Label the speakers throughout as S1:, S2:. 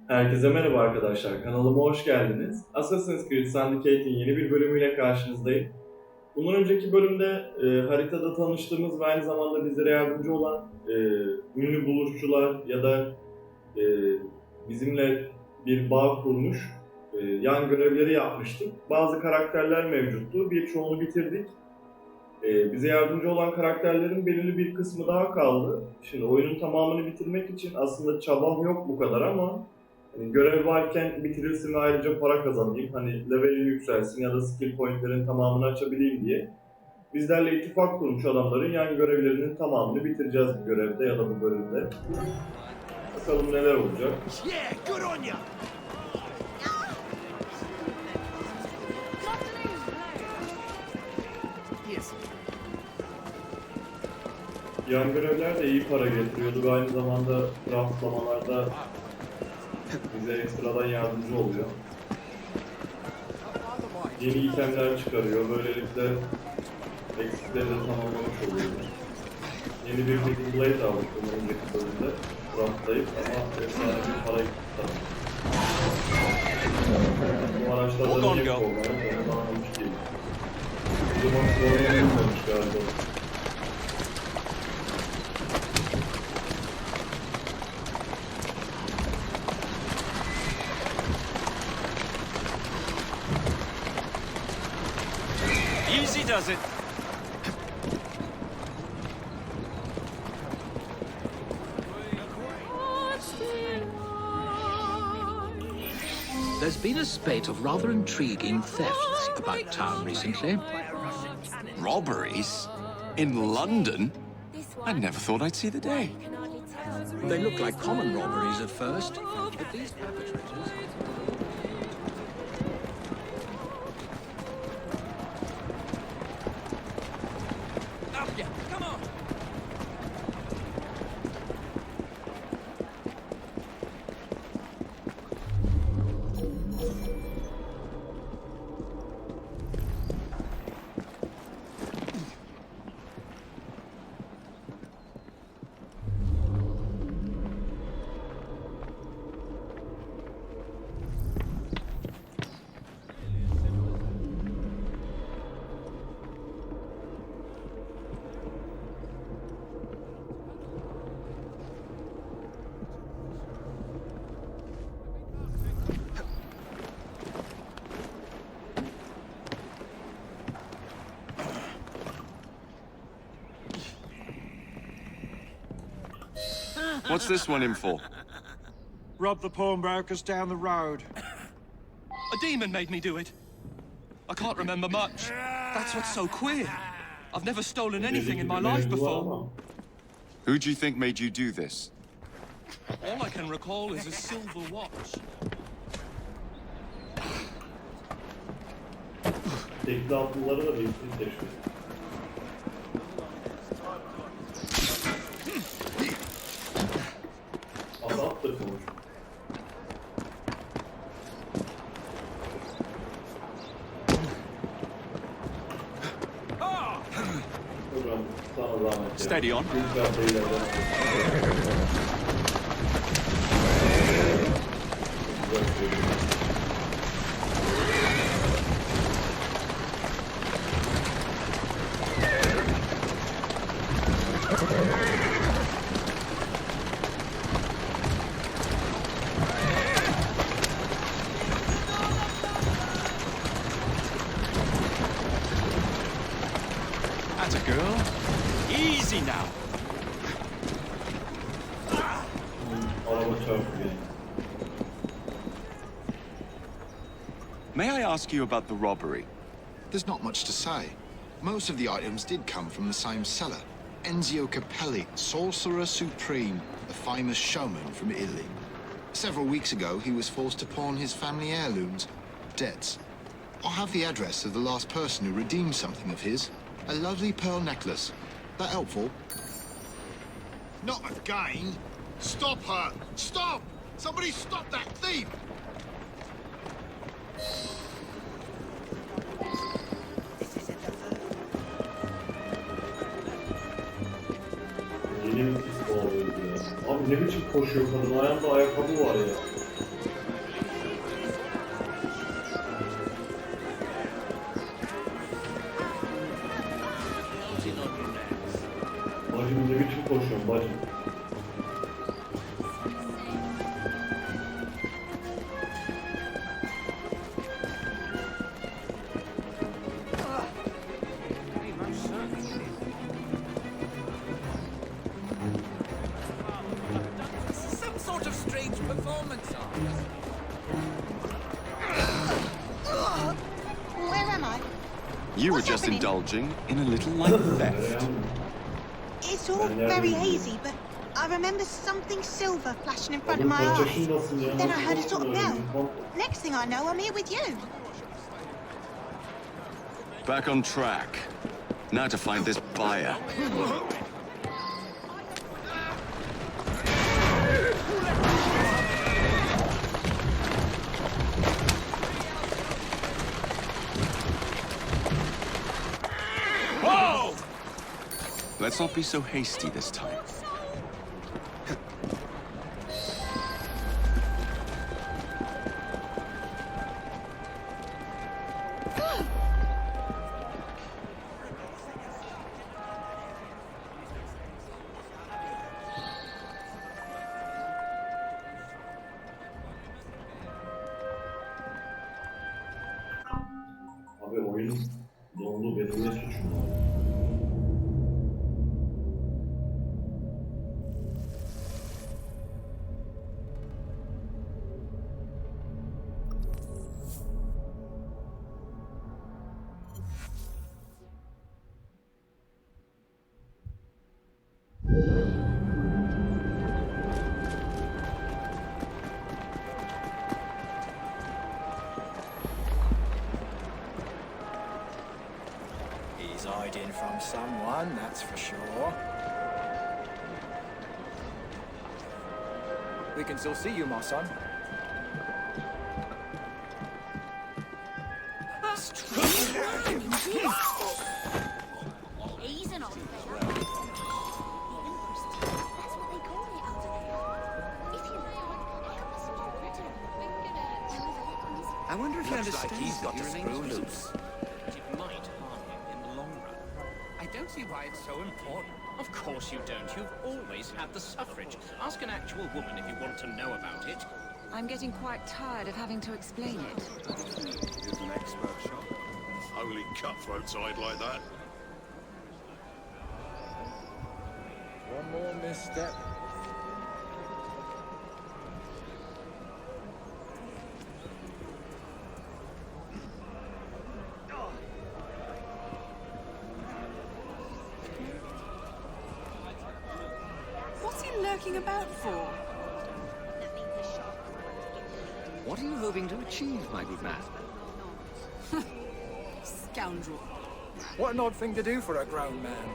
S1: Herkese merhaba arkadaşlar, kanalıma hoş geldiniz. Assassin's Creed Syndicate'in yeni bir bölümüyle karşınızdayım. Bundan önceki bölümde haritada tanıştığımız ve aynı zamanda bizlere yardımcı olan ünlü buluşçular ya da e, bizimle bir bağ kurmuş yan görevleri yapmıştık. Bazı karakterler mevcuttu, birçoğunu bitirdik. Bize yardımcı olan karakterlerin belirli bir kısmı daha kaldı. Şimdi oyunun tamamını bitirmek için aslında çabam yok bu kadar ama hani görev varken bitirilsin ve ayrıca para kazanayım, hani levelim yükselsin ya da skill pointlerin tamamını açabileyim diye bizlerle ittifak kurmuş adamların yan görevlerinin tamamını bitireceğiz bu görevde ya da bu bölümde. Bakalım neler olacak. Yan görevler de iyi para getiriyordu ve aynı zamanda raflamalarda bize ekstradan yardımcı oluyor. Yeni itemler çıkarıyor, böylelikle eksikleri de tamamlamış oluyoruz. Yeni bir fiddle blade aldık bunun önceki bölümde, raftlayıp ama efsane bir para gitti. Bu araçlarda niye kolları ondan almış değil. Bu zaman sorunu olmamış galiba.
S2: Easy does it.
S3: There's been a spate of rather intriguing thefts about town recently.
S4: Robberies? In London? I never thought I'd see the day.
S3: They look like common robberies at first, but these perpetrators...
S4: What's this one in for?
S5: Rob the pawnbrokers down the road.
S2: A demon made me do it. I can't remember much. That's what's so queer. I've never stolen anything in my life before.
S4: Who do you think made you do this?
S2: All I can recall is a silver watch.
S1: Tekli altınları da birlikte keşfettik. Azap da konuş. Hocam sana zahmet.
S4: Steady on.
S2: That's a girl. Easy now.
S1: Araba çarptı beni.
S4: May I ask you about the robbery?
S6: There's not much to say. Most of the items did come from the same seller, Enzio Capelli, Sorcerer Supreme, a famous showman from Italy. Several weeks ago, he was forced to pawn his family heirlooms, debts. I have the address of the last person who redeemed something of his, a lovely pearl necklace. That helpful?
S7: Not again! Stop her! Stop! Somebody stop that thief!
S1: Yeni bir pis bağlıyordu ya. Abi ne biçim koşuyor kadın, ayağında ayakkabı var ya.
S8: performance art.
S9: Where am I?
S4: You were
S9: What's
S4: just
S9: happening?
S4: indulging in a little light theft.
S9: It's all very hazy, but I remember something silver flashing in front of my eyes. Then I heard a sort of bell. Next thing I know, I'm here with you.
S4: Back on track. Now to find this buyer.
S2: Whoa!
S4: Let's not be so hasty this time.
S1: Abi oyun dondu, benim ne suçum var?
S8: He's hiding from someone, that's for sure. We can still see you, my son.
S9: He's an old fella. The Empress tea. That's what they call it over there. If you
S3: I wonder if he
S8: Looks like
S3: understands
S8: he's got
S3: that
S8: a
S3: he
S8: screw
S3: remains
S8: loose.
S10: It might harm him in the long run. I don't see why it's so important. Of course you don't. You've always had the suffrage. Ask an actual woman if you want to know about it.
S11: I'm getting quite tired of having to explain it.
S7: Here's an expert shot. Only cutthroats hide like that.
S8: One more misstep.
S11: What's he lurking about for?
S3: What are you hoping to achieve, my good man?
S11: Scoundrel.
S8: What an odd thing to do for a grown man.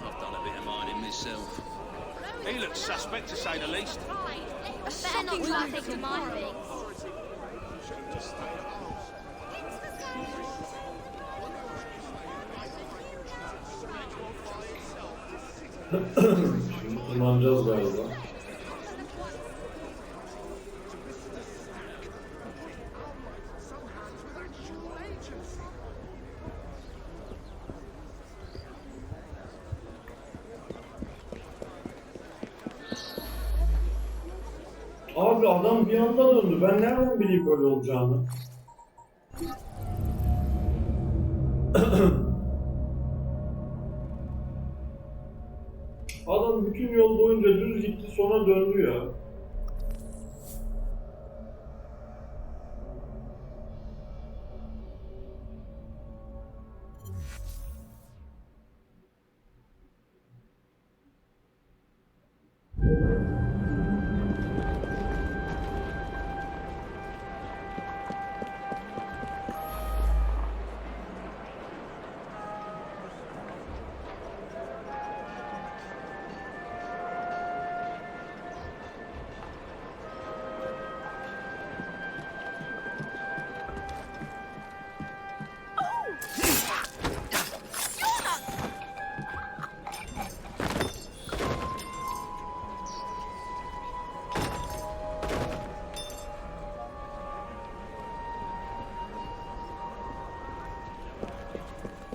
S10: I've done a bit of mining myself. He looks suspect, to say the least.
S9: better not try to take my things.
S1: Kullanacağız galiba. Abi adam bir anda döndü. Ben nereden bileyim böyle olacağını? Adam bütün yol boyunca düz gitti, sonra döndü ya.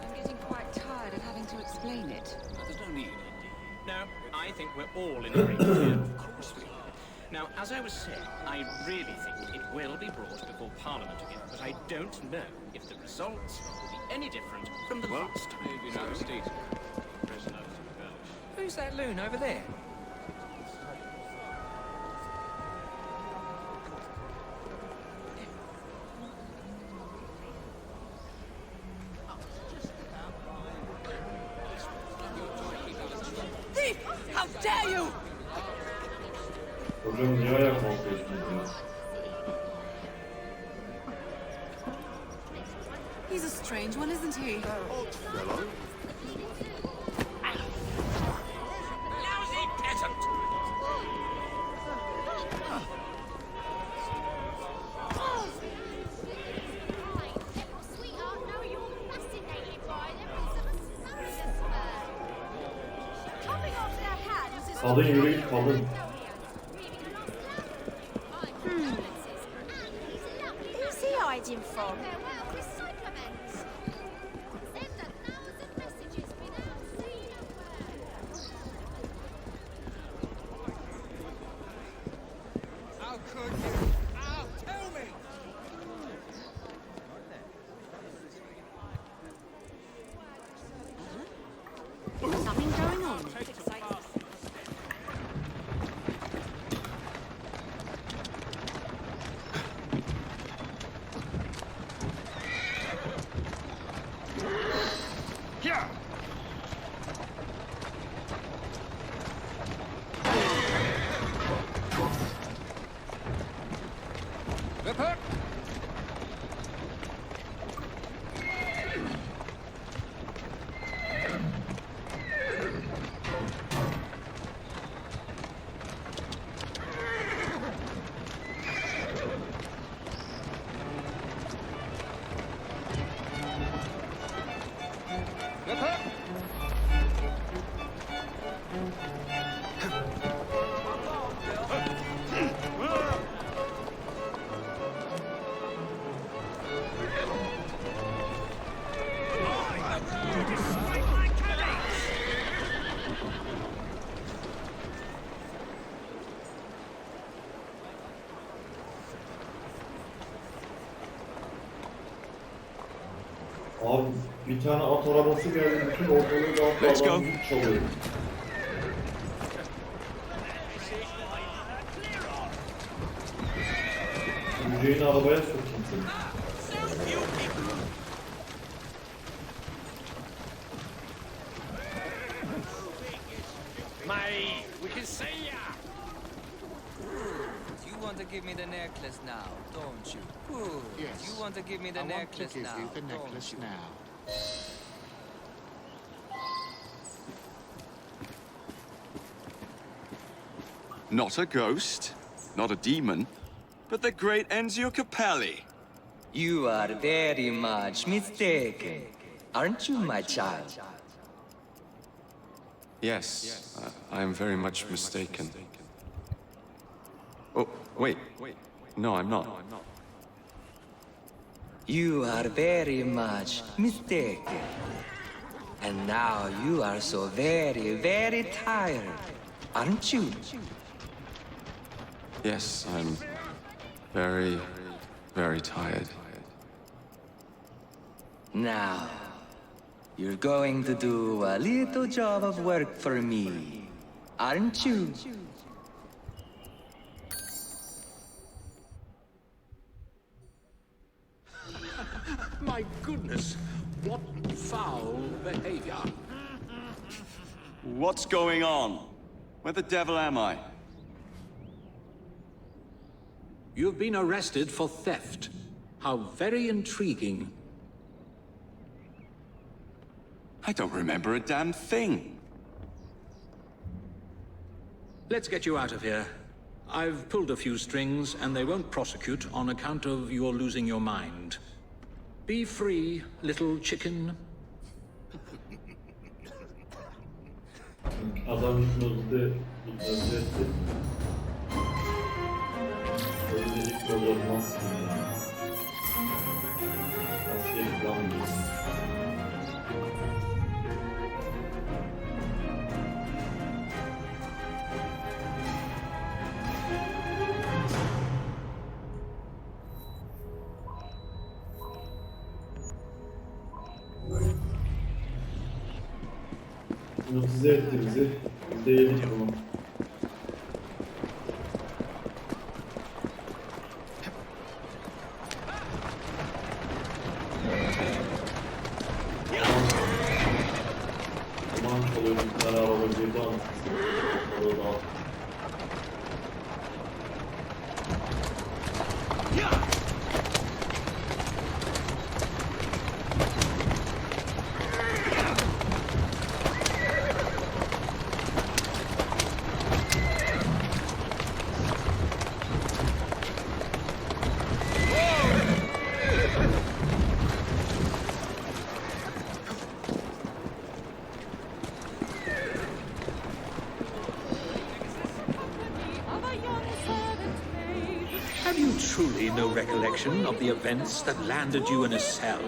S11: I'm getting quite tired of having to explain it.
S10: There's no need. No, I think we're all in agreement here. Of course we are. Now, as I was saying, I really think it will be brought before Parliament again, but I don't know if the results will be any different from the last time.
S8: Who's that loon over there?
S11: Thief! How dare you!
S1: Hocam niye ayağa kalkıyorsunuz?
S11: He's a strange one, isn't he?
S7: Odd fellow.
S10: Lousy peasant!
S1: Kalın yürü git kalın.
S9: Who's he hiding from?
S8: How could you? Ow, tell me!
S11: Something going on.
S1: Abi bir tane at arabası geldi, bütün ortalığı dağıttı,
S4: Let's
S1: adam
S4: go.
S1: zil çalıyor. Yüceğini arabaya sokayım seni.
S10: Mate, we can see ya!
S8: You want to give me the necklace now, don't you? Good.
S6: Yes.
S8: You want to give me the
S6: I want to
S8: necklace
S6: give
S8: now,
S6: you the
S8: don't
S6: necklace
S8: you?
S6: now.
S4: Not a ghost, not a demon, but the great Enzio Capelli.
S8: You are very much mistaken, aren't you, my child?
S4: Yes, I am very much mistaken. Oh, wait. No, I'm not.
S8: You are very much mistaken. And now you are so very, very tired, aren't you?
S4: Yes, I'm very, very tired.
S8: Now, you're going to do a little job of work for me, aren't you?
S3: My goodness, what foul behavior.
S4: What's going on? Where the devil am I?
S3: You've been arrested for theft. How very intriguing.
S4: I don't remember a damn thing.
S3: Let's get you out of here. I've pulled a few strings, and they won't prosecute on account of your losing your mind. Be free, little chicken.
S1: Adam hipnozda hipnoz etti. Öyle bir hipnoz olmaz mı ya? Askerik lan bu. Hipnotize etti bizi. yedik bunu. Aman çalıyorum, bir tane araba girdi anasını.
S3: Have you truly no recollection of the events that landed you in a cell?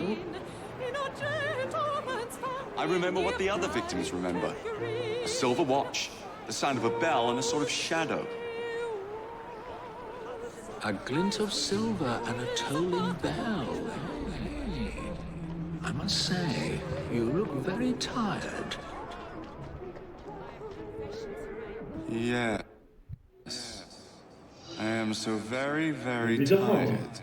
S4: I remember what the other victims remember. A silver watch, the sound of a bell, and a sort of shadow.
S3: A glint of silver and a tolling bell. Hey. I must say, you look very tired.
S4: Yes. I am so very, very tired.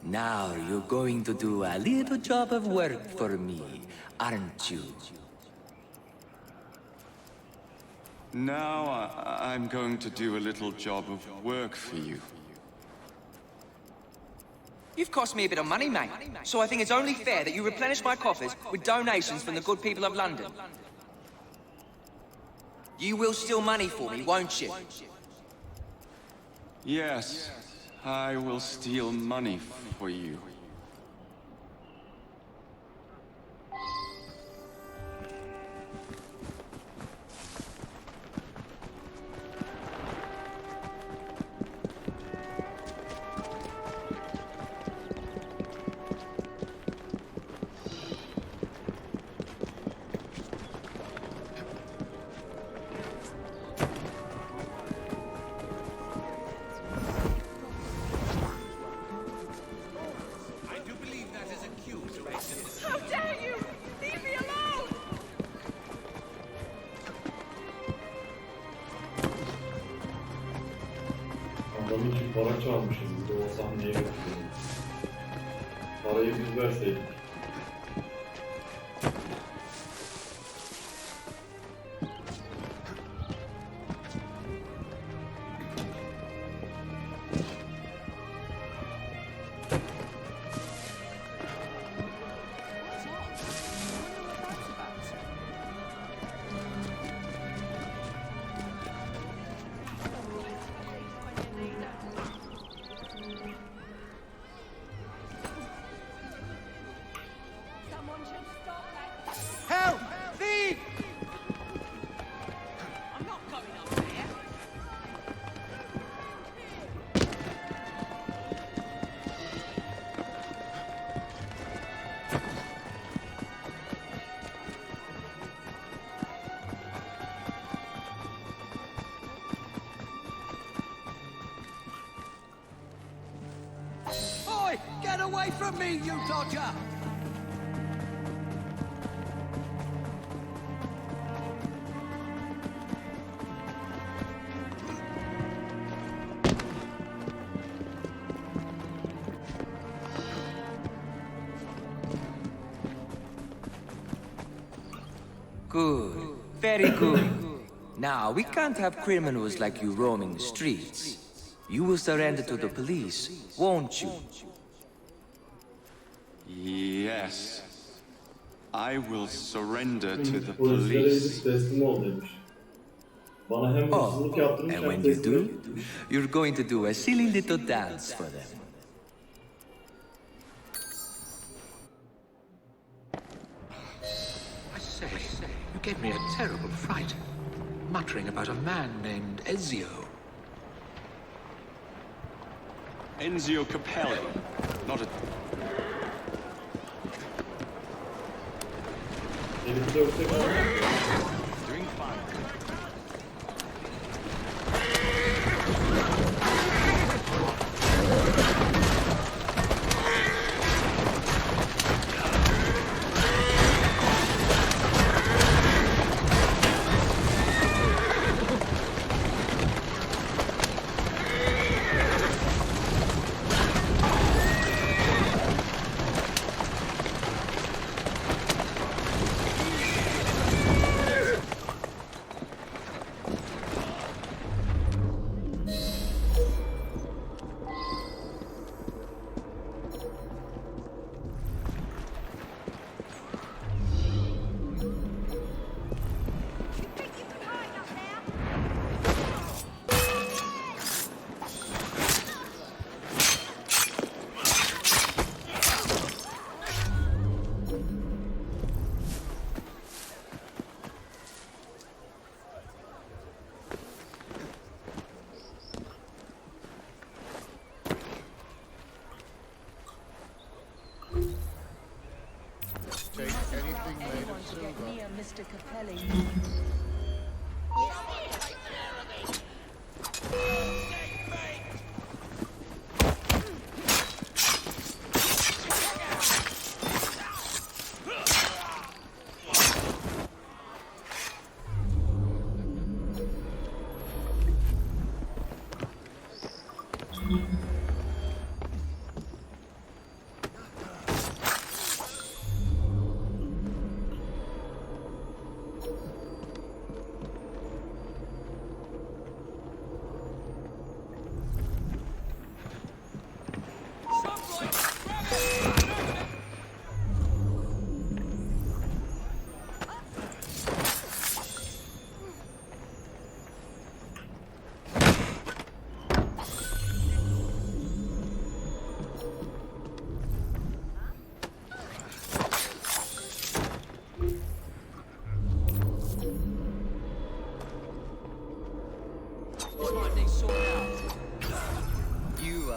S8: Now you're going to do a little job of work for me, aren't you?
S4: Now I'm going to do a little job of work for you.
S8: You've cost me a bit of money, mate. So I think it's only fair that you replenish my coffers with donations from the good people of London. You will steal money for me, won't you?
S4: Yes, I will steal money for you.
S1: Adamın için para çalmışız. Bir de o sahneye götürdüm. Parayı biz verseydik.
S10: Help! Thief! I'm not going up there.
S12: Oi! Get away from me, you dodger!
S8: Good. Very good. Now, we can't have criminals like you roaming the streets. You will surrender to the police, won't you?
S4: Yes. I will surrender to the
S1: Polislere
S4: police.
S1: teslim ol demiş. Bana hem hırsızlık yaptırmış
S8: And
S1: hem
S8: when you
S1: teslim
S8: do,
S1: etmiş.
S8: you're going to do a silly little dance for them.
S3: I say, you gave me a terrible fright, muttering about a man named Ezio.
S4: Enzio Capelli. Not a...
S1: Herifi dövsek olur.
S4: Doing fine.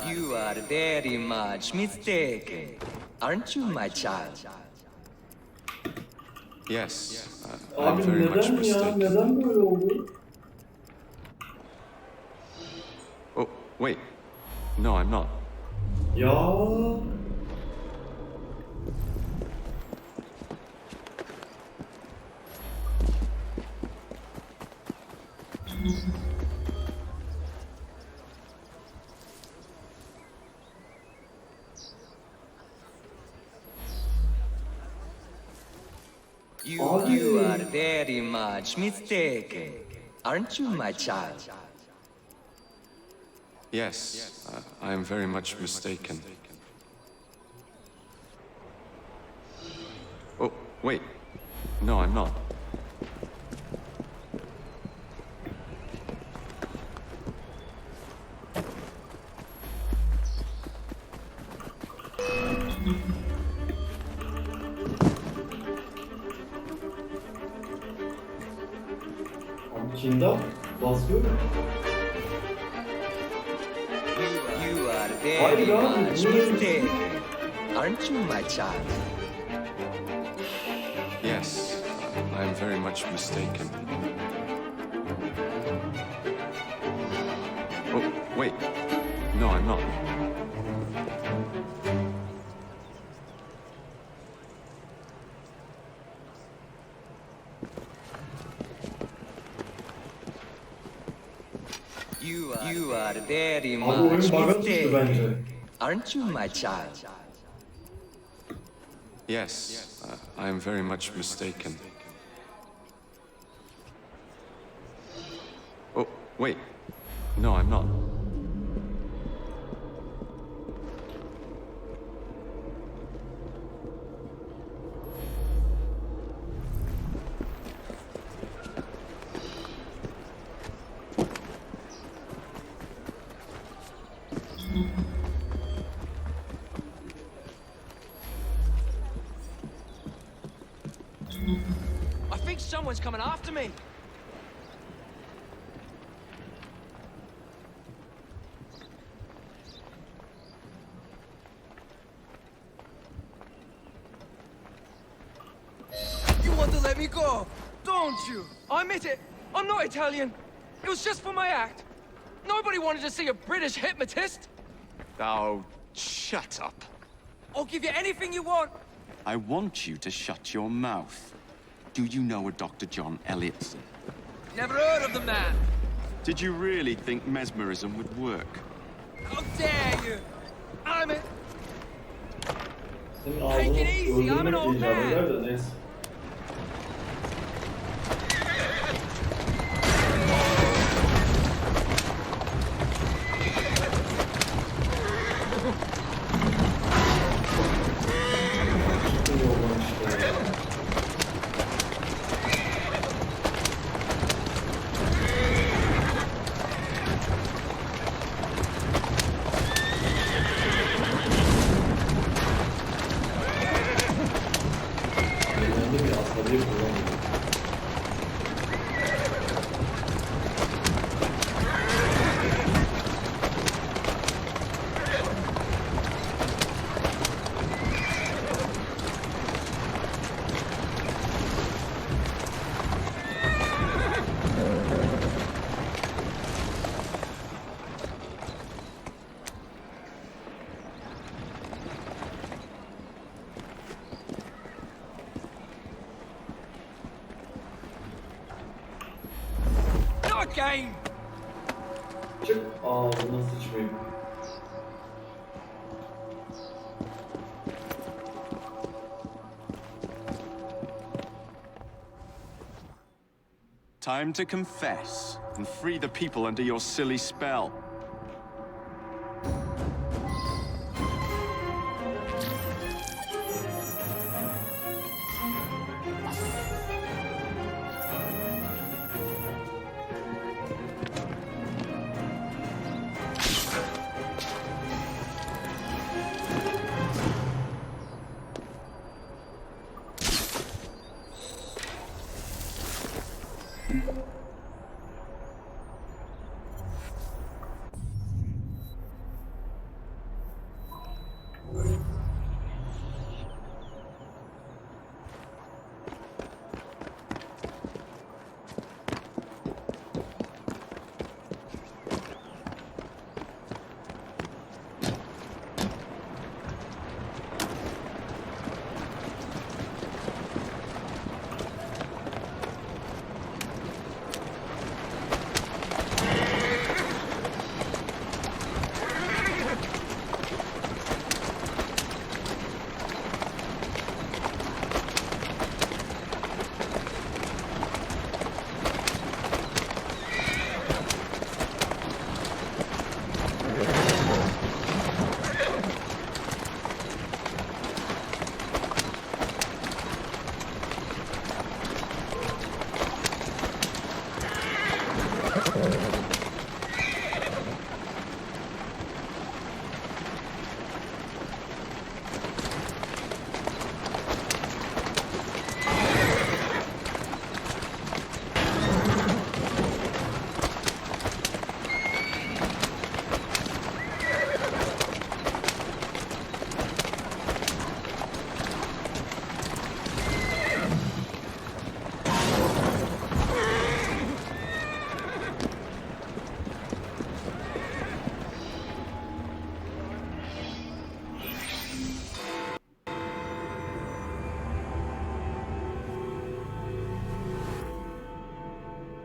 S8: You are very much mistaken, aren't you, my child?
S4: Yes, I'm
S1: Abi
S4: very much
S1: neden ya?
S4: mistaken.
S1: Neden böyle oldu?
S4: Oh, wait. No, I'm not.
S1: Ya.
S8: You are very much mistaken, aren't you, my child?
S4: Yes, I am very much mistaken. Oh, wait. No, I'm not.
S1: Abi kimden? Basıyor mu?
S8: You are
S1: Hayır
S8: very
S1: abi,
S8: much
S1: bu ne?
S8: mistaken, aren't you, my child?
S4: Yes, I am very much mistaken. Oh, wait. No, I'm not.
S8: You are very
S1: Abi
S8: much
S1: oyun bug'a düştü
S8: mistaken,
S1: bence.
S8: aren't you, my child?
S4: Yes, I am very much mistaken. Oh, wait. No, I'm not.
S12: I think someone's coming after me. You want to let me go, don't you? I admit it. I'm not Italian. It was just for my act. Nobody wanted to see a British hypnotist.
S4: Oh, shut up.
S12: I'll give you anything you want.
S4: I want you to shut your mouth. Do you know a Dr. John Elliotson?
S12: Never heard of the man.
S4: Did you really think mesmerism would work?
S12: How dare you? I'm it.
S1: Senin
S12: Take
S1: ağzını
S12: it easy, I'm an
S1: öldürmek
S12: old
S1: icap
S12: man.
S1: eder de neyse. Çıktı yoldan işte.
S12: again!
S1: Çık. Ağzına sıçmayayım.
S4: Time to confess and free the people under your silly spell.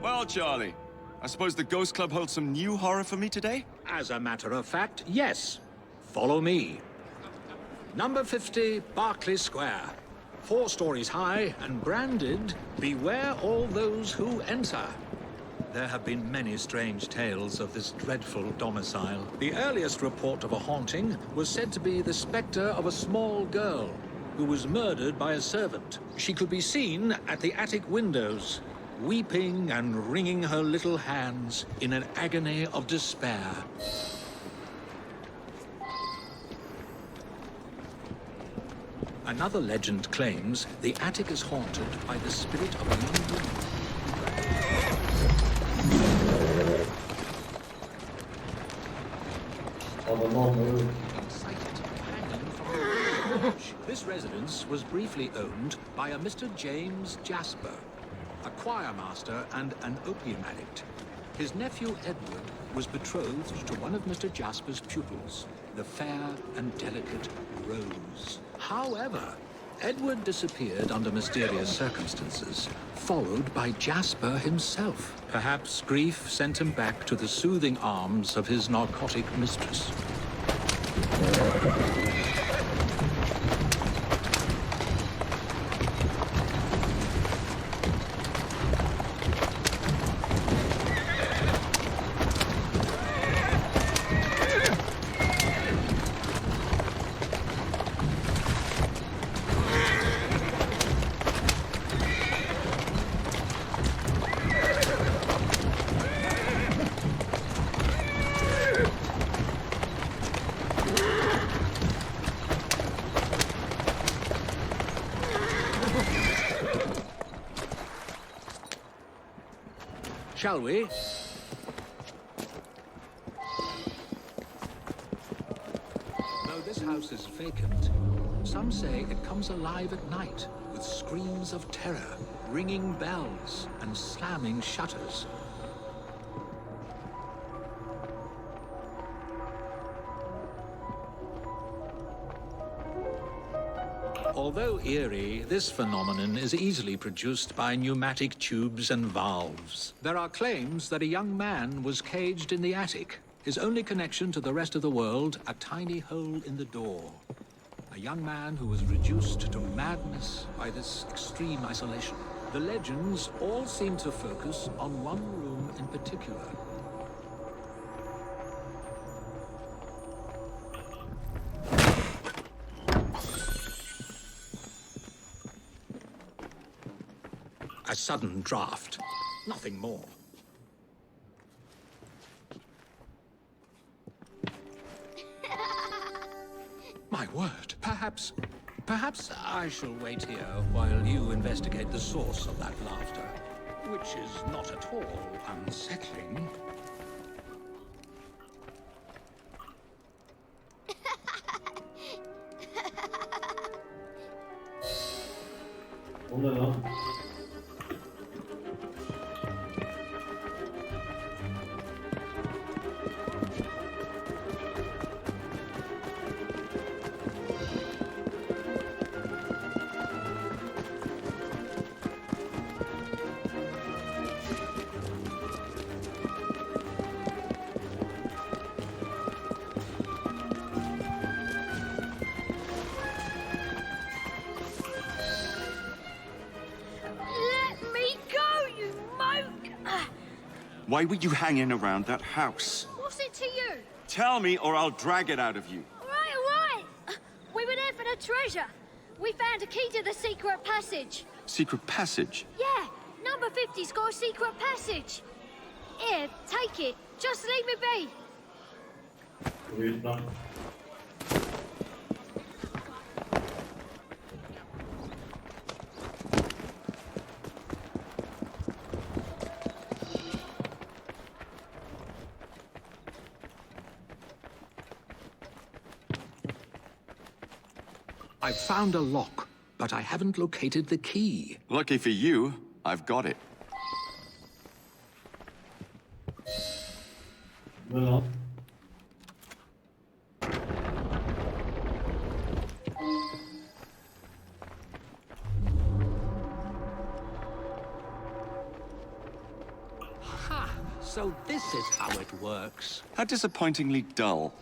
S4: Well, Charlie, I suppose the Ghost Club holds some new horror for me today?
S3: As a matter of fact, yes. Follow me. Number 50, Berkeley Square. 4 stories high and branded, "Beware all those who enter." There have been many strange tales of this dreadful domicile. The earliest report of a haunting was said to be the spectre of a small girl who was murdered by a servant. She could be seen at the attic windows, weeping and wringing her little hands in an agony of despair. Another legend claims the attic is haunted by the spirit of a young woman. This residence was briefly owned by a Mr. James Jasper, a choir master and an opium addict. His nephew Edward was betrothed to one of Mr. Jasper's pupils, the fair and delicate Rose. However, Edward disappeared under mysterious circumstances, followed by Jasper himself. Perhaps grief sent him back to the soothing arms of his narcotic mistress. Shall we? Though this house is vacant, some say it comes alive at night with screams of terror, ringing bells, and slamming shutters. Although eerie, this phenomenon is easily produced by pneumatic tubes and valves. There are claims that a young man was caged in the attic, his only connection to the rest of the world a tiny hole in the door. A young man who was reduced to madness by this extreme isolation. The legends all seem to focus on one room in particular. A sudden draft. Nothing more. My word. Perhaps I shall wait here while you investigate the source of that laughter, which is not at all unsettling.
S1: O ne lan?
S4: Why were you hanging around that house?
S13: What's it to you?
S4: Tell me or I'll drag it out of you.
S13: All right. We were there for the treasure. We found a key to the secret passage.
S4: Secret passage?
S13: Yeah, number 50's got a secret passage. Here, take it. Just leave me be.
S1: Buyur lan.
S3: I've found a lock, but I haven't located the key.
S4: Lucky for you, I've got it.
S1: Ne lan?
S3: Ha! So this is how it works.
S4: How disappointingly dull.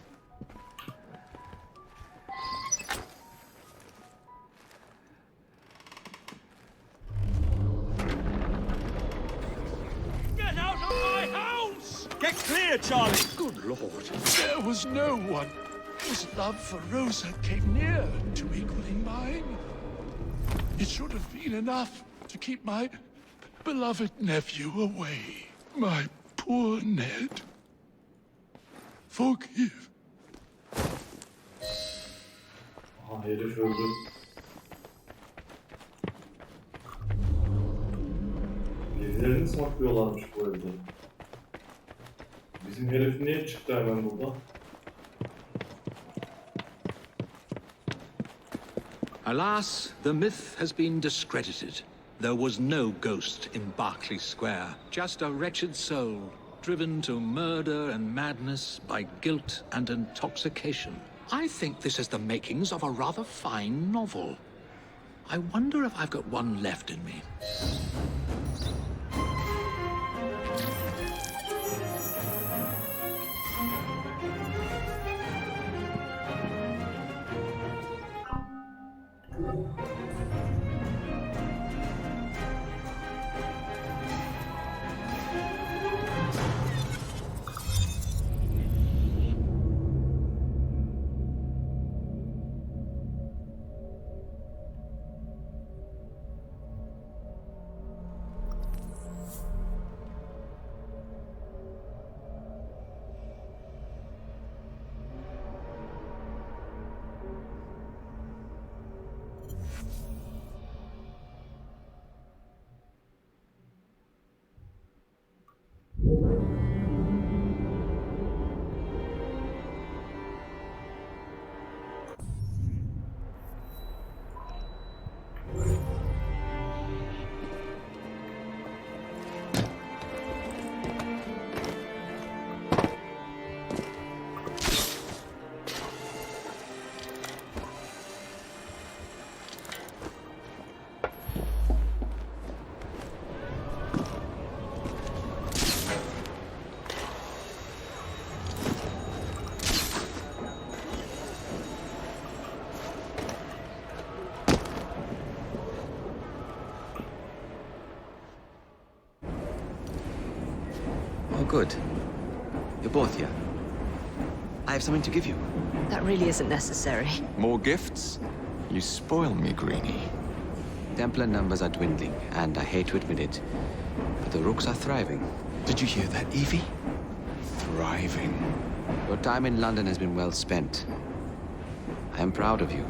S5: Get out of my house!
S4: Get clear, Charlie!
S3: Good Lord.
S5: There was no one whose love for Rosa came near to equaling mine. It should have been enough to keep my beloved nephew away. My poor Ned. Forgive.
S1: Aha herif öldü. Birilerini saklıyorlarmış bu evde. Bizim herif niye çıktı hemen burada?
S3: Alas, the myth has been discredited. There was no ghost in Berkeley Square, just a wretched soul, driven to murder and madness by guilt and intoxication. I think this has the makings of a rather fine novel. I wonder if I've got one left in me.
S14: good. You're both here. I have something to give you.
S11: That really isn't necessary.
S14: More gifts? You spoil me, Greenie. Templar numbers are dwindling, and I hate to admit it, but the Rooks are thriving.
S4: Did you hear that, Evie? Thriving.
S14: Your time in London has been well spent. I am proud of you.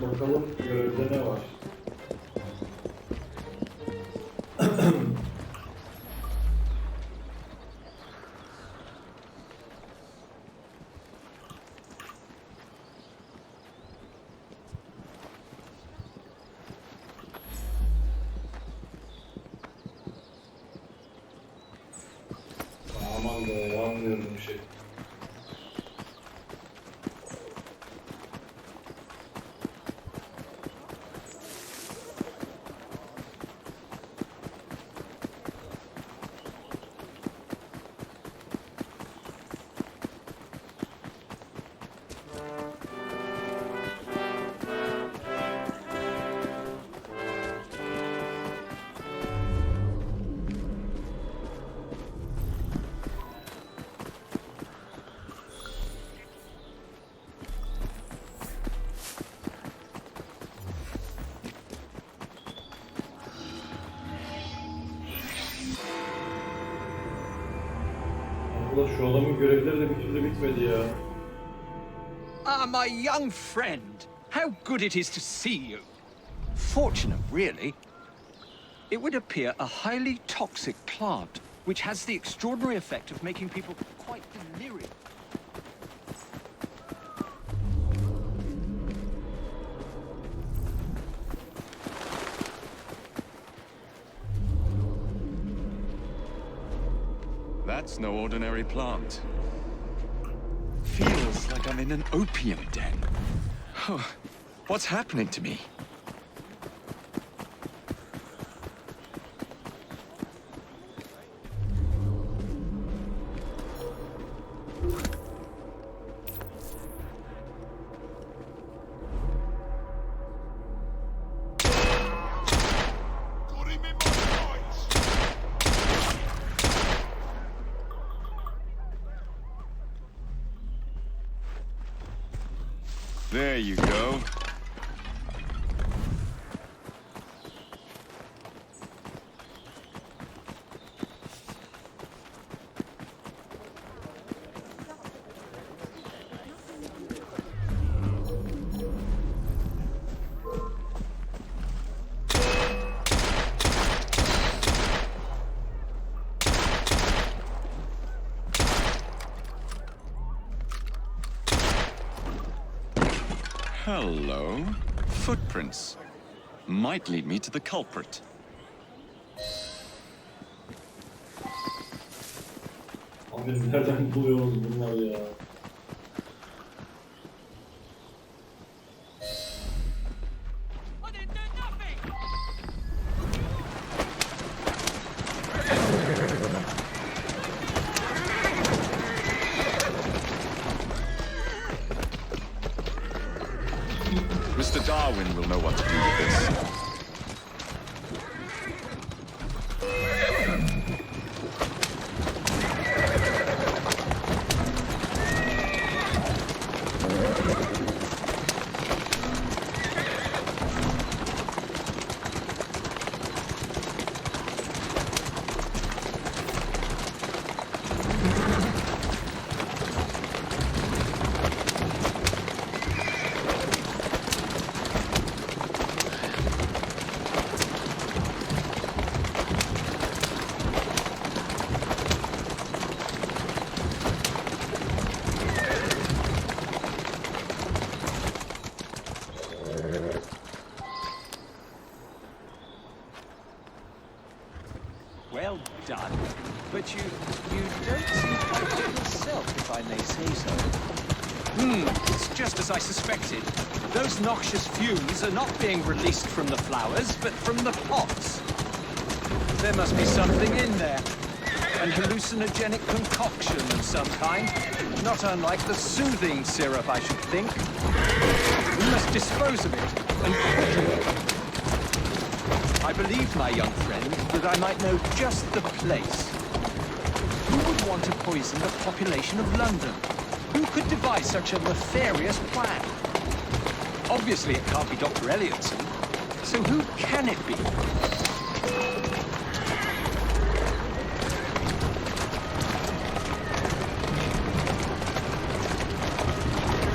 S1: Bakalım görevde ne var? Aman be, anlıyorum bir şey. Şu adamın görevleri de bir türlü bitmedi ya.
S10: Ah, my young friend. How good it is to see you. Fortunate, really. It would appear a highly toxic plant, which has the extraordinary effect of making people quite delirious.
S4: That's no ordinary plant. Feels like I'm in an opium den. What's happening to me? There you go. Hello. Footprints. Might lead me to the culprit.
S1: Abi nereden buluyoruz bunlar ya?
S4: Mr. Darwin will know what to do with this.
S10: Well done. But you don't seem quite fit yourself, if I may say so. It's just as I suspected. Those noxious fumes are not being released from the flowers, but from the pots. There must be something in there. An hallucinogenic concoction of some kind. Not unlike the soothing syrup, I should think. We must dispose of it, and quickly. I believe, my young friend, that I might know just the place. Who would want to poison the population of London? Who could devise such a nefarious plan? Obviously, it can't be Dr. Elliotson. So who can it be?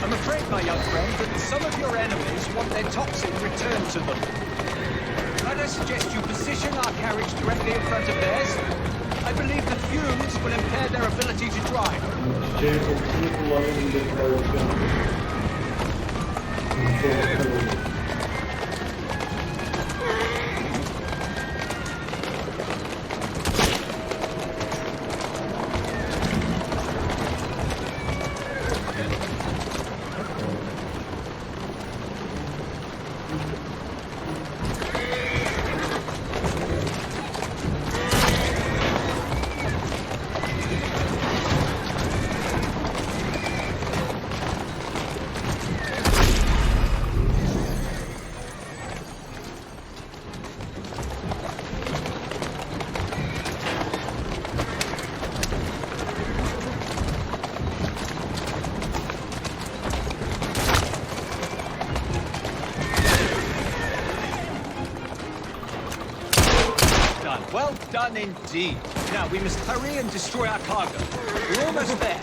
S10: I'm afraid, my young friend, that some of your enemies want their toxin returned to them. Might I suggest you position our carriage directly in front of theirs? I believe the fumes will impair their ability to drive. Well done indeed. Now, we must hurry and destroy our cargo. We're almost there.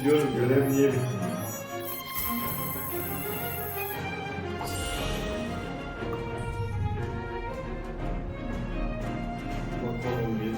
S1: Diyorum görev niye bitti? Bakalım bir.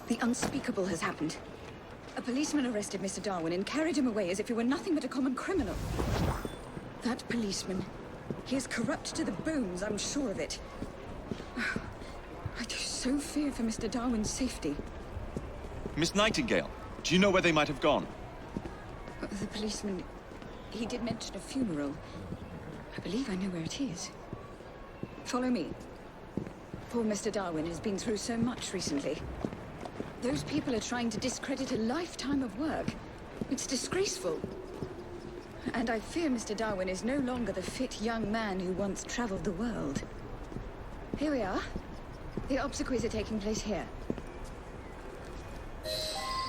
S11: The unspeakable has happened. A policeman arrested Mr. Darwin and carried him away as if he were nothing but a common criminal. That policeman, he is corrupt to the bones, I'm sure of it. I do so fear for Mr. Darwin's safety.
S4: Miss Nightingale, do you know where they might have gone?
S11: The policeman, he did mention a funeral. I believe I know where it is. Follow me. Poor Mr. Darwin has been through so much recently. Those people are trying to discredit a lifetime of work. It's disgraceful. And I fear Mr. Darwin is no longer the fit young man who once traveled the world. Here we are. The obsequies are taking place here.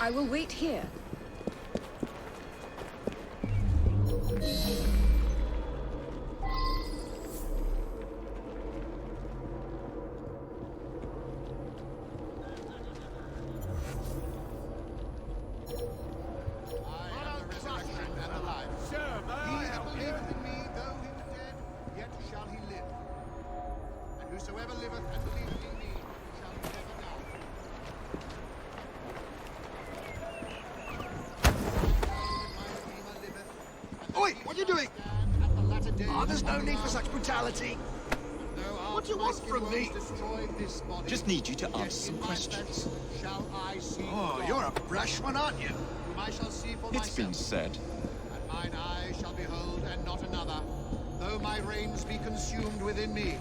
S11: I will wait here.
S15: Oi, what are you doing? Oh, there's no need for such brutality. What do you want from me?
S4: Just need you to answer some questions.
S15: Oh, you're a brash one, aren't you?
S4: It's been said.
S6: And mine eye shall behold, and not another, though my reins be consumed within me.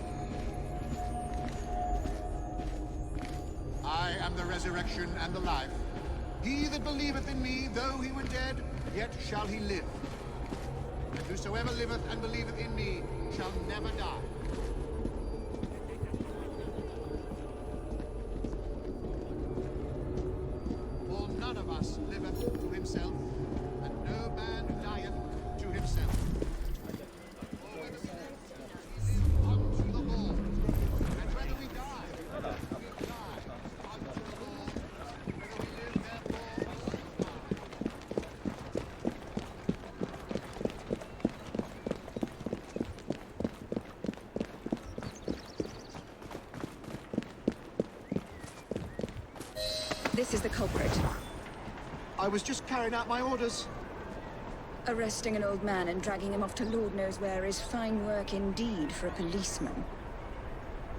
S6: I am the resurrection and the life. He that believeth in me, though he were dead, yet shall he live. And whosoever liveth and believeth in me shall never die. For none of us liveth to himself, and no man dieth to himself. For whether we live, we live unto the Lord, and whether we die, we die unto the Lord. Whether we live, therefore, or die.
S11: This is the culprit.
S15: I was just carrying out my orders.
S11: Arresting an old man and dragging him off to Lord knows where is fine work indeed for a policeman.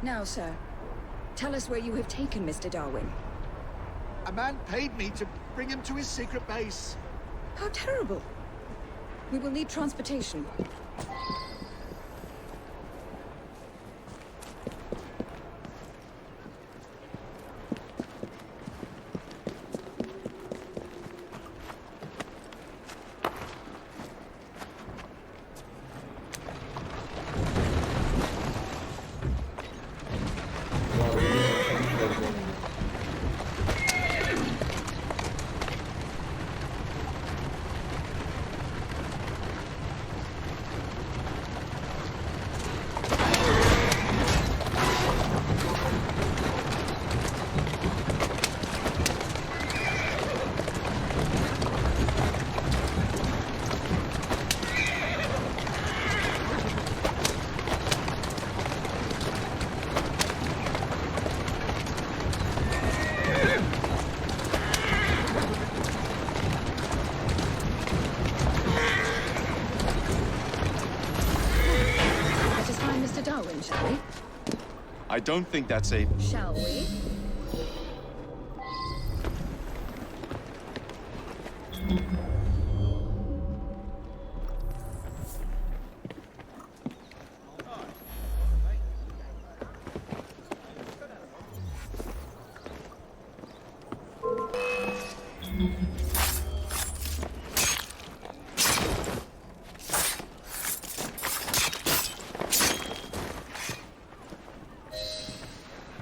S11: Now, sir, tell us where you have taken Mr. Darwin.
S15: A man paid me to bring him to his secret base.
S11: How terrible. We will need transportation. Shall we?
S4: I don't think that's a...
S11: Shall we?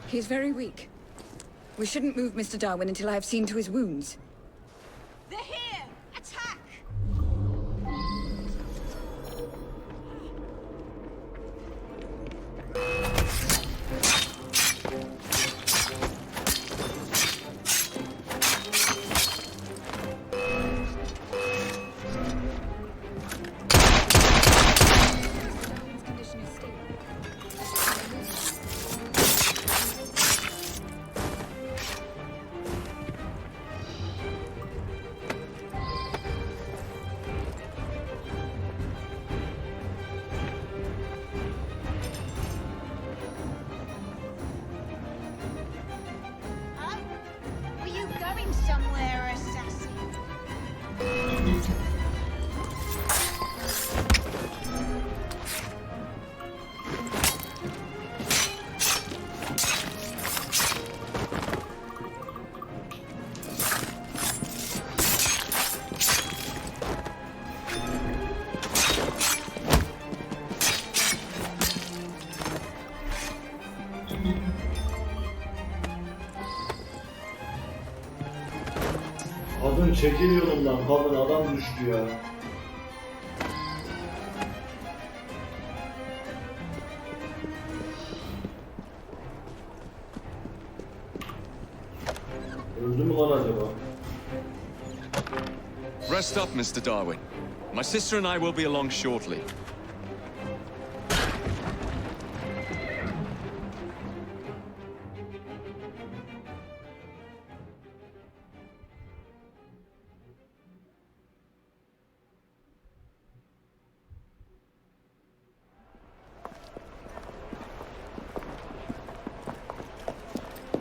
S11: He's very weak. We shouldn't move Mr. Darwin until I have seen to his wounds.
S9: They're here! Attack! Were you going somewhere, assassin?
S1: Kadın çekil yolumdan, kadın adam düştü ya. Öldü mü lan acaba?
S4: Rest up, Mr. Darwin. My sister and I will be along shortly.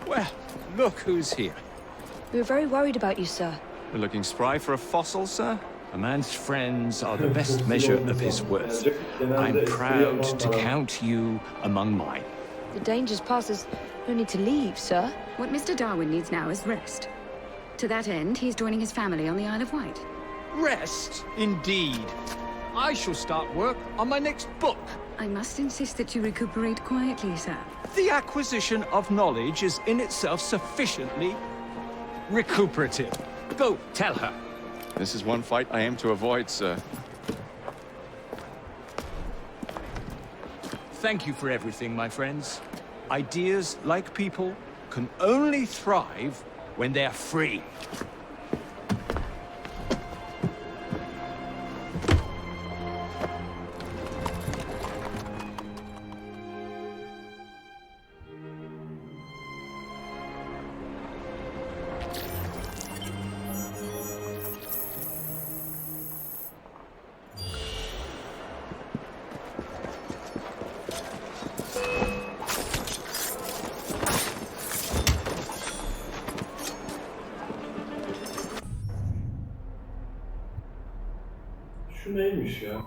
S10: Well, look who's here.
S16: We were very worried about you, sir.
S4: You're looking spry for a fossil, sir?
S10: A man's friends are the best measure of his worth. I'm proud to count you among mine.
S16: The danger's past us. No need to leave, sir.
S11: What Mr. Darwin needs now is rest. To that end, he's joining his family on the Isle of Wight.
S10: Rest, indeed. I shall start work on my next book.
S11: I must insist that you recuperate quietly, sir.
S10: The acquisition of knowledge is in itself sufficiently recuperative. Go, tell her.
S4: This is one fight I aim to avoid, sir.
S10: Thank you for everything, my friends. Ideas, like people, can only thrive when they're free.
S1: Şu neymiş ya?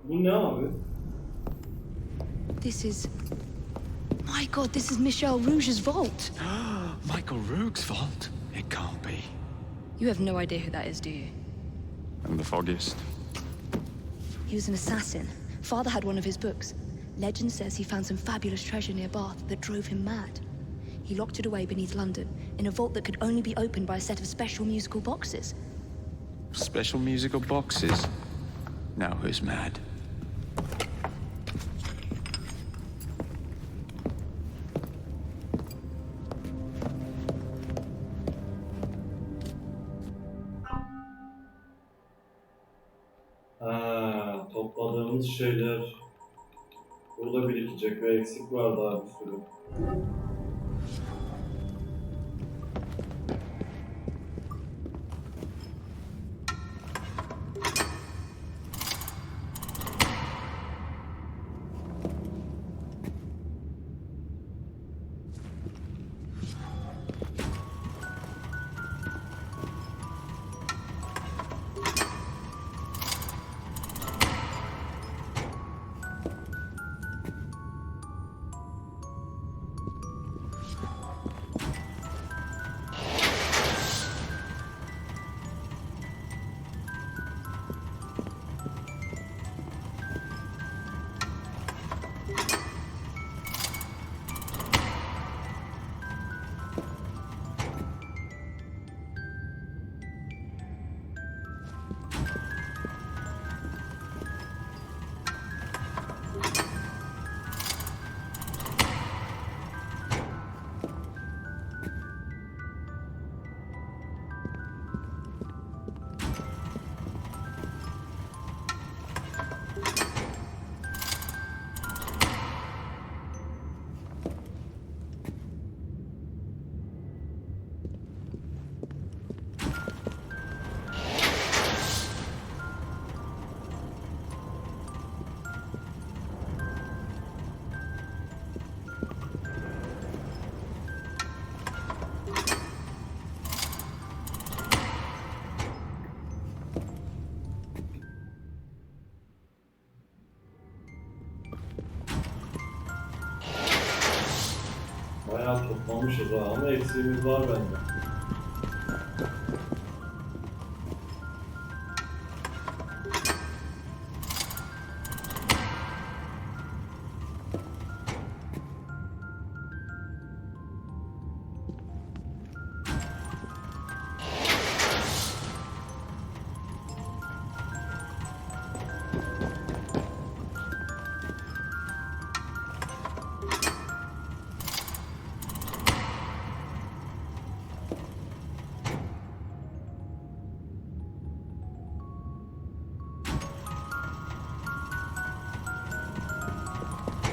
S1: Bu ne abi?
S16: This is... My God, this is Michel Rouge's vault.
S4: Michael Roog's vault? It can't be.
S16: You have no idea who that is, do you?
S4: I'm the foggiest.
S16: He was an assassin. Father had one of his books. Legend says he found some fabulous treasure near Bath that drove him mad. He locked it away beneath London, in a vault that could only be opened by a set of special musical boxes.
S4: Special musical boxes? Now who's mad?
S1: Ha, topladığımız şeyler burada birikecek ve eksik var daha bir sürü. Bayağı toplamışız ha ama eksiğimiz var bende.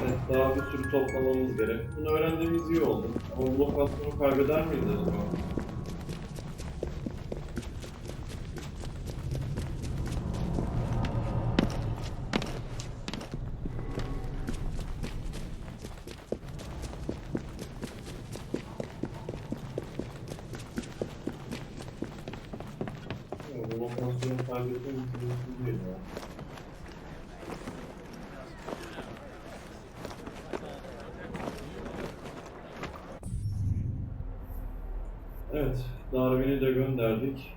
S1: Evet, daha bir sürü toplamamız gerek. Bunu öğrendiğimiz iyi oldu. Ama bu lokasyonu kaybeder miyiz acaba? Bu lokasyonu kaybettiğimiz mümkün değil ya. Evet, Darwin'i de gönderdik.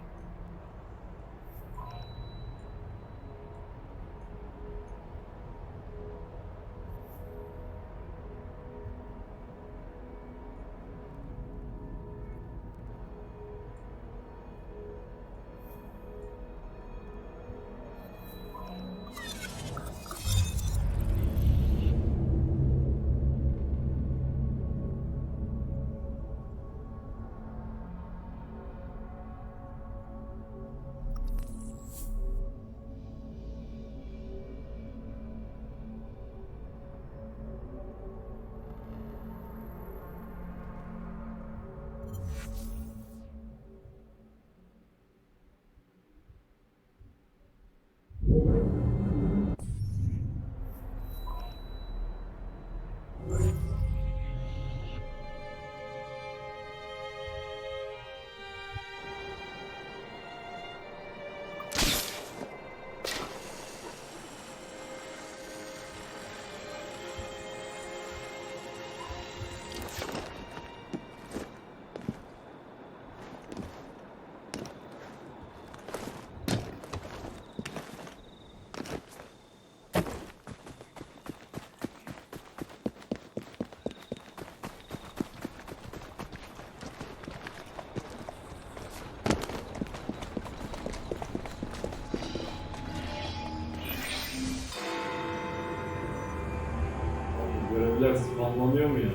S1: Görevler spamlanıyor mu ya?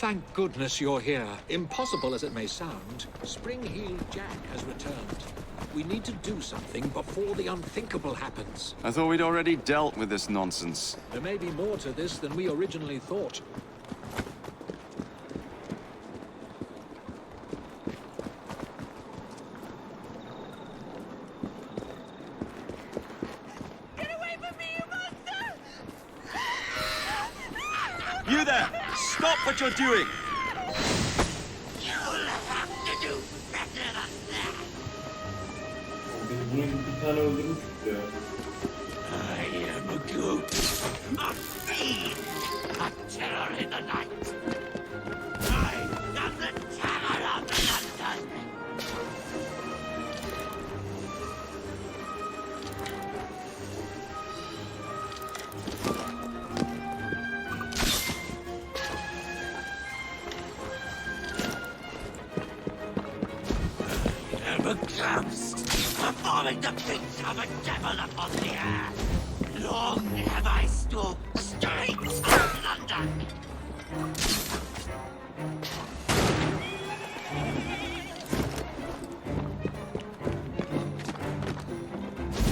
S3: Thank goodness you're here. Impossible as it may sound, Spring-Heeled Jack has returned. We need to do something before the unthinkable happens.
S4: I thought we'd already dealt with this nonsense.
S3: There may be more to this than we originally thought.
S4: You there! Stop what you're doing!
S1: Biz bunu bir tane öldürmüştük ya.
S15: I am a ghost, a fiend, a terror in the night. I am the terror of London. I am a ghost, performing the feats of a devil upon the air. Long have I stalked the streets of London.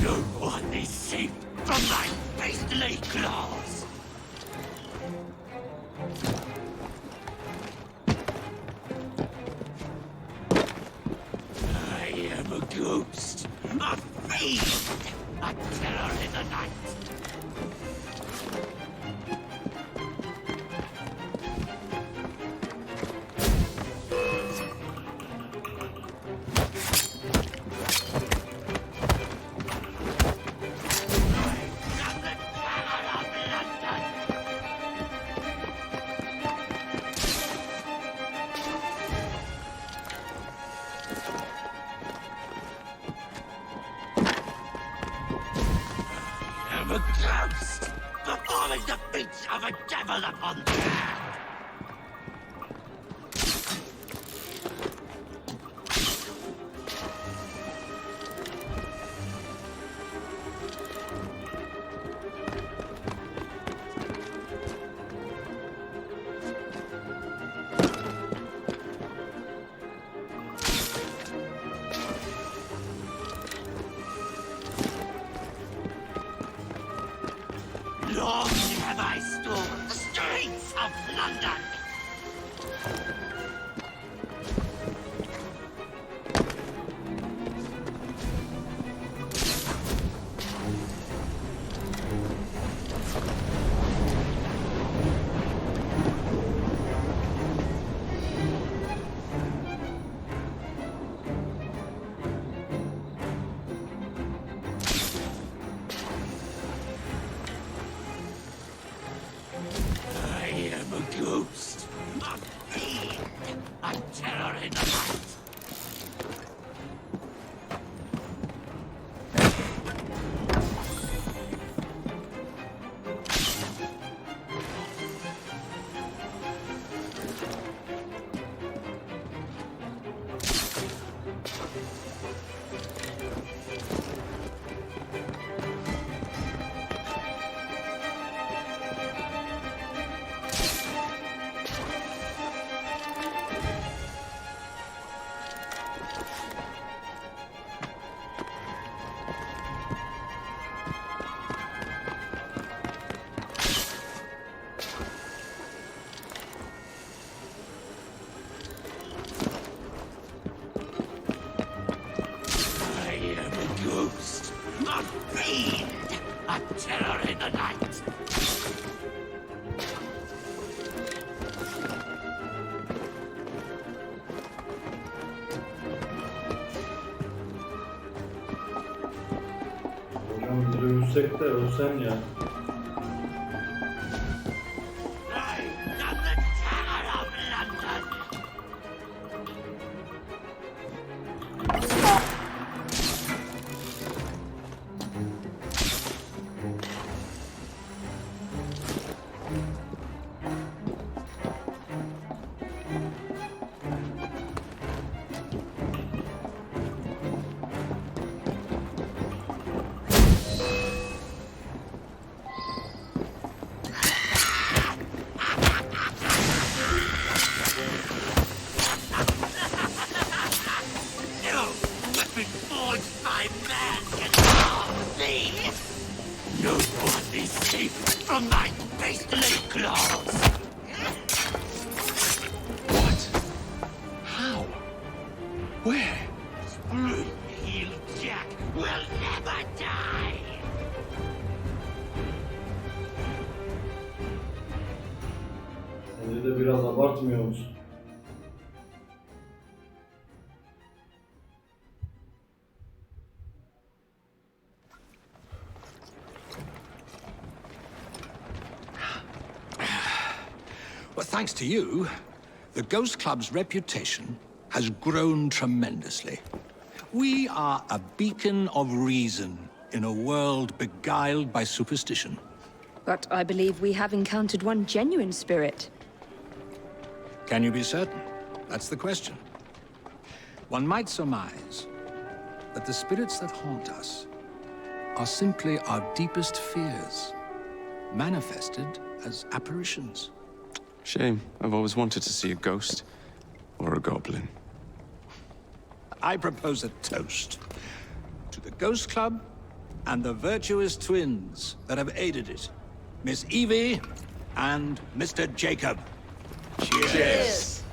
S15: No one is safe from my beastly claws. I am a ghost, a fiend, a terror in the night. I am a ghost, performing the feats of a devil upon the air. Long have I stalked the streets of London. I am a ghost, a fiend, a terror in the night. I am a ghost, a fiend, a terror in the night.
S1: Hocam bir ölsek de ölsem ya.
S15: I am the terror of London. once my man can harm thee, no one is safe from my beastly claws.
S10: What? How? Where?
S15: Spoon-heeled Jack will never die.
S1: Sence de biraz abartmıyor musun?
S3: Well, thanks to you, the Ghost Club's reputation has grown tremendously. We are a beacon of reason in a world beguiled by superstition.
S16: But I believe we have encountered one genuine spirit.
S3: Can you be certain? That's the question. One might surmise that the spirits that haunt us are simply our deepest fears, manifested as apparitions.
S14: Shame. I've always wanted to see a ghost. Or a goblin.
S3: I propose a toast to the Ghost Club and the virtuous twins that have aided it, Miss Evie and Mr. Jacob. Cheers.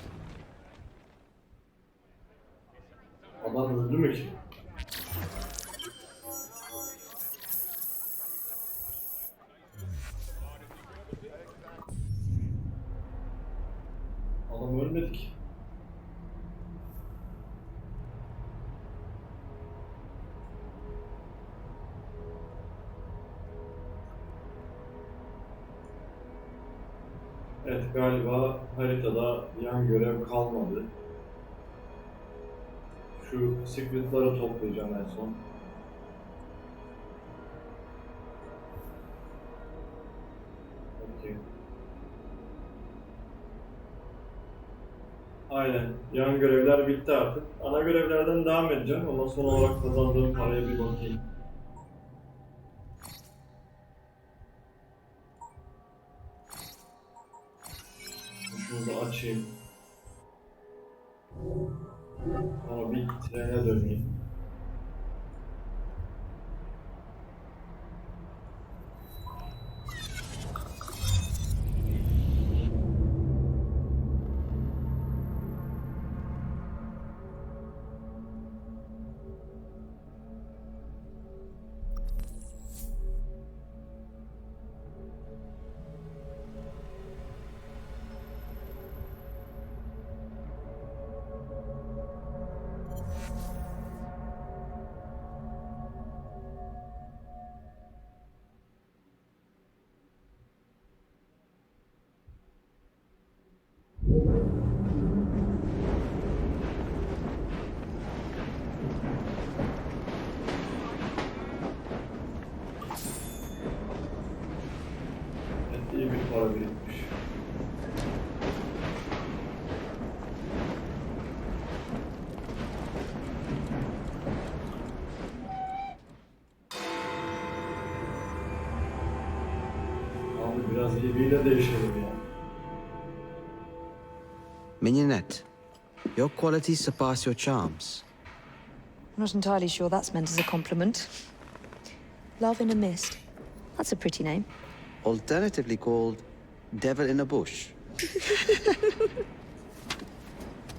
S1: Adam öldü mü ki? Adam ölmedi ki. Evet, galiba haritada yan görev kalmadı. Şu secret'ları toplayacağım en son. Okay. Aynen, yan görevler bitti artık. Ana görevlerden devam edeceğim ama son olarak kazandığım paraya bir bakayım. Şunu da açayım. Sonra bir trene döneyim. İyi bir para birikmiş. Abi biraz EV'yle değişelim ya.
S14: Mignonette, your qualities surpass your charms.
S16: I'm not entirely sure that's meant as a compliment. Love in a Mist. That's a pretty name.
S14: Alternatively called Devil in a Bush.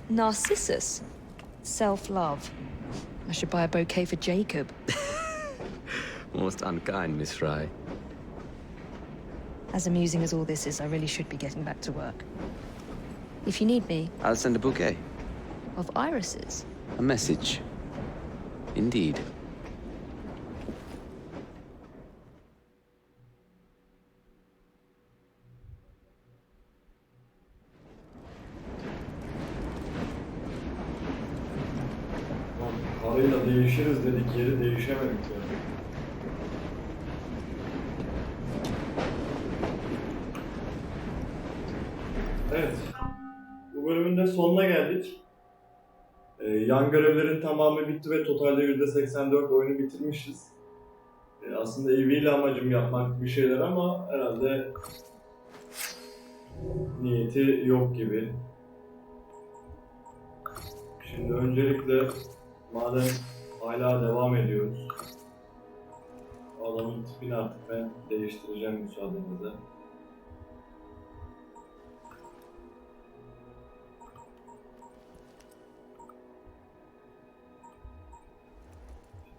S16: Narcissus. Self-love. I should buy a bouquet for Jacob.
S14: Most unkind, Miss Fry.
S16: As amusing as all this is, I really should be getting back to work. If you need me...
S14: I'll send a bouquet.
S16: Of irises?
S14: A message. Indeed.
S1: Parayla değişiriz dedik, yeri değişemedik yani. Evet, bu bölümün de sonuna geldik. Yan görevlerin tamamı bitti ve totalde %84 oyunu bitirmişiz. Aslında EV ile amacım yapmak bir şeyler ama herhalde niyeti yok gibi. Şimdi öncelikle madem Hala devam ediyoruz. Adamın tipini artık ben değiştireceğim müsaadenizle.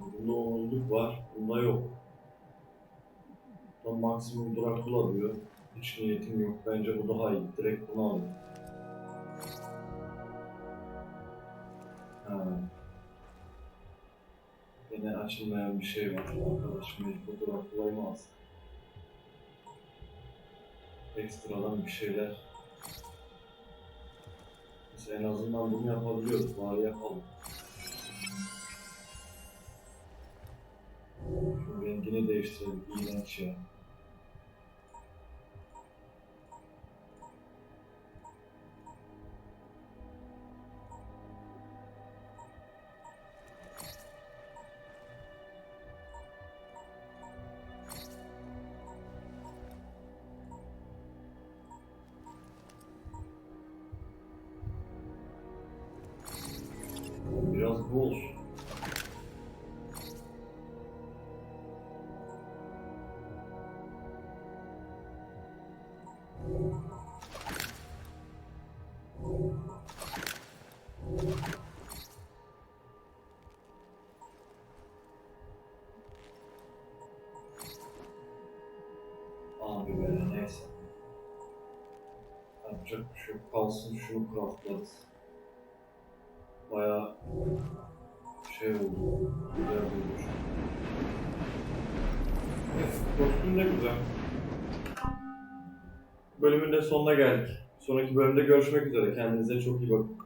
S1: Bunda onurluk var, bunda yok. Tam maksimum Dracula diyor. Hiç niyetim yok. Bence bu daha iyi. Direkt bunu alayım. Ha. Yine açılmayan bir şey var. Arkadaş mecbur Dracula'yı mı alsın? Ekstradan bir şeyler. Biz en azından bunu yapabiliyoruz. Bari yapalım. Şu rengini değiştirelim. İğrenç ya. Biraz bu olsun. Abi böyle neyse. Yapacak bir şey yok. Kalsın, şunu craftlarız. Bayağı şey oldu. Güzel olmuş. Evet, kostüm de güzel. Bölümün de sonuna geldik. Sonraki bölümde görüşmek üzere. Kendinize çok iyi bakın.